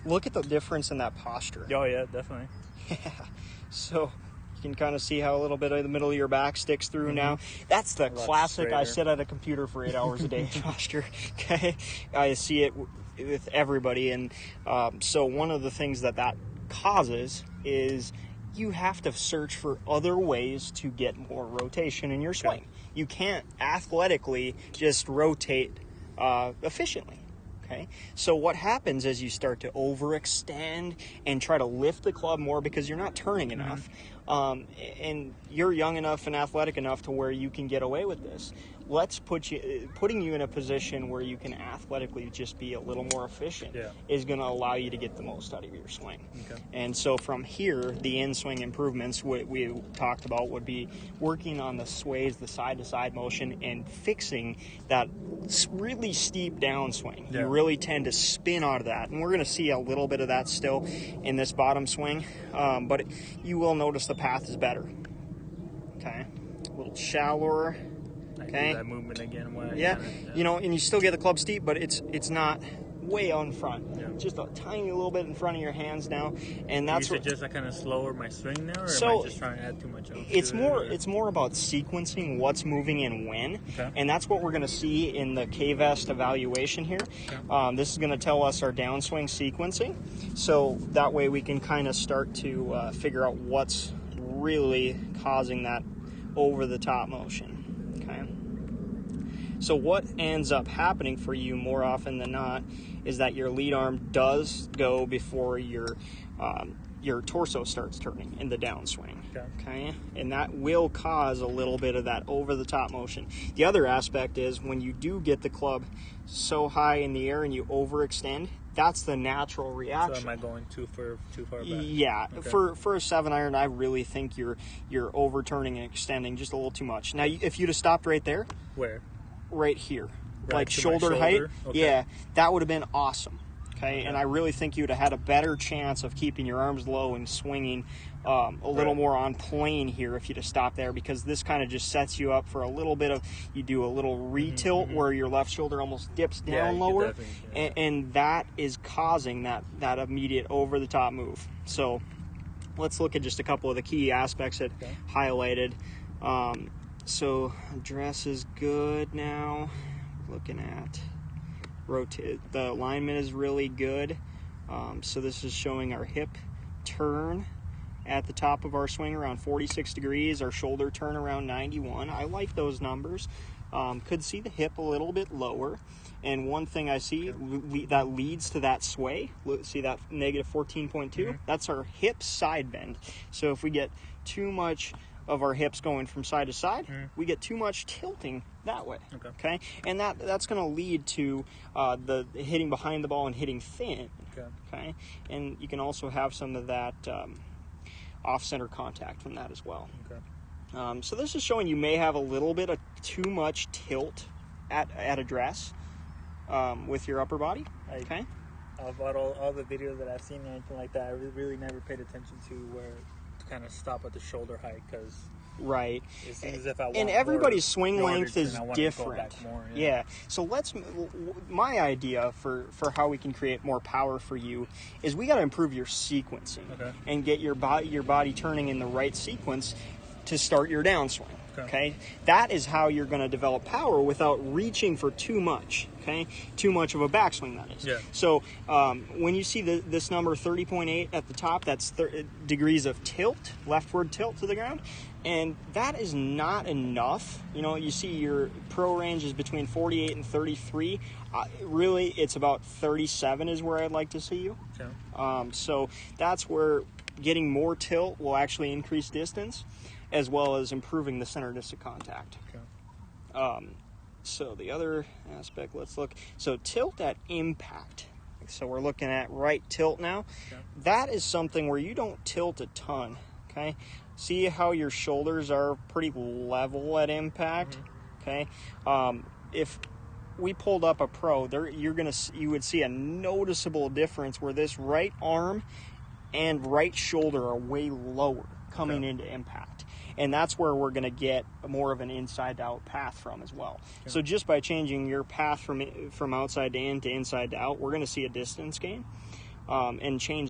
Look at the difference in that posture. Oh, yeah, definitely. Yeah. So you can kind of see how a little bit of the middle of your back sticks through now. That's the classic I sit at a computer for 8 hours a day posture. Okay, I see it with everybody. And so one of the things that causes is you have to search for other ways to get more rotation in your swing. You can't athletically just rotate efficiently. Okay, so what happens is you start to overextend and try to lift the club more because you're not turning enough, and you're young enough and athletic enough to where you can get away with this. Let's putting you in a position where you can athletically just be a little more efficient is going to allow you to get the most out of your swing. Okay. And so from here, the in-swing improvements we talked about would be working on the sways, the side-to-side motion, and fixing that really steep downswing. You really tend to spin out of that, and we're going to see a little bit of that still in this bottom swing, but you will notice the path is better. Okay, a little shallower. Okay. That movement again. You know, and you still get the club steep, but it's not way out in front. Yeah. Just a tiny little bit in front of your hands now, and that's what. You suggest I kind of slower my swing now, or am I just trying to add too much? It's more about sequencing what's moving and when, and that's what we're going to see in the K-Vest evaluation here. Okay. This is going to tell us our downswing sequencing, so that way we can kind of start to figure out what's really causing that over-the-top motion. Okay. So what ends up happening for you more often than not is that your lead arm does go before your torso starts turning in the downswing. Okay. And that will cause a little bit of that over-the-top motion. The other aspect is when you do get the club so high in the air and you overextend, that's the natural reaction. So am I going too far back? Yeah. Okay. For a 7-iron, I really think you're overturning and extending just a little too much. Now, if you'd have stopped right there. Where? Right here. Right like shoulder height. Okay. Yeah, that would have been awesome. Okay, and I really think you'd have had a better chance of keeping your arms low and swinging a little more on plane here if you'd have stopped there, because this kind of just sets you up for a little bit of, you do a little re-tilt where your left shoulder almost dips down lower, and that is causing that immediate over-the-top move. So let's look at just a couple of the key aspects that highlighted. So address is good now. Looking at rotate, the alignment is really good. So this is showing our hip turn at the top of our swing around 46 degrees, our shoulder turn around 91. I like those numbers. Could see the hip a little bit lower. And one thing I see that leads to that sway, see that negative 14.2? That's our hip side bend. So if we get too much of our hips going from side to side, we get too much tilting that way. Okay? And that's going to lead to the hitting behind the ball and hitting thin. Okay? And you can also have some of that off-center contact from that as well. So this is showing you may have a little bit of too much tilt at address with your upper body. Okay? About all the videos that I've seen and anything like that, I really never paid attention to where to kind of stop at the shoulder height, because it seems as if I want and everybody's swing length is different. Yeah. So my idea for how we can create more power for you is we got to improve your sequencing and get your body turning in the right sequence to start your downswing. Okay, that is how you're going to develop power without reaching for too much. Okay, too much of a backswing, that is. So when you see this number 30.8 at the top, that's degrees of tilt, leftward tilt to the ground, and that is not enough. You know, you see your pro range is between 48 and 33. Really, it's about 37 is where I'd like to see you. So that's where getting more tilt will actually increase distance, as well as improving the center disc of contact. So the other aspect, let's look. So tilt at impact. So we're looking at right tilt now. That is something where you don't tilt a ton. Okay. See how your shoulders are pretty level at impact. Okay. If we pulled up a pro, you would see a noticeable difference where this right arm and right shoulder are way lower coming into impact. And that's where we're going to get more of an inside-out path from as well. So just by changing your path from outside to in to inside to out, we're going to see a distance gain. and change